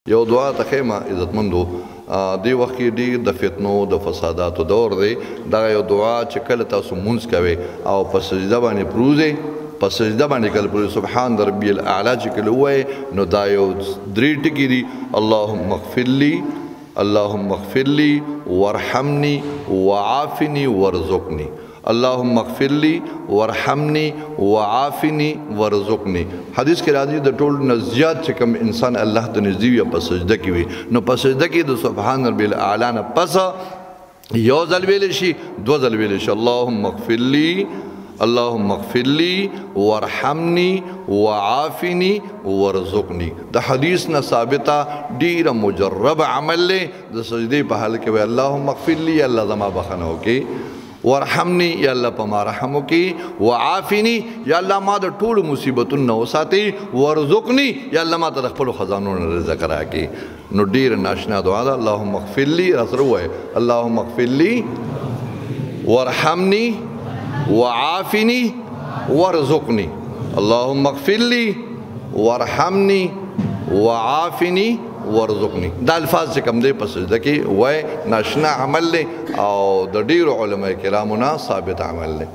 یو دعا ته خیمه عزتمندو دی وخت کې ډېر د فتنو د فساداتو دور دی دغه یو دعا چې کله تاسو مونځ کوئ او په سجده باندې پروزئ په سجده باندې کله پروزئ سبحان ربي الاعلی چې کله ووایئ نو دا یو درې ټکي دي اللهم اغفر لي اللهم اغفر لي وارحمني وعافني وارزقني اللهم اغفر لي وارحمني وعافني وارزقني حدیث کې راځي د ټول نه زیات چې کوم انسان الله ته نږدې وي په سجده کې وي نو په سجده کې د سبحان ربي الاعلی نه پس یو ځل ویلی شي دوه ځل ویلی شي اللهم اغفر لي اللهم اغفر لي وارحمني وعافني وارزقني د حدیث نه ثابته ډیره مجرب عمل دی د سجدې په حال کې وي اللهم اغفر لي الله زما بخښنه وکړي وارحمني یا الله په ما رحم وکړي وعافني یا الله ما د ټولو مصیبتونو نه وساتي وارزقني یا الله ما ته د خپلو خزانو نه رزق راکړي نو ډیره ناشنا دعا ده اللهم اغفر لي راسره ووایه اللهم اغفر لي وارحمني وعافني وارزقني اللهم اغفر لي وارحمني وعافني ورزقني دا الفاظ چې کوم دی په سجده کې وای ناشنا عمل دی او د ډیرو علما کرامو نه ثابت عمل دی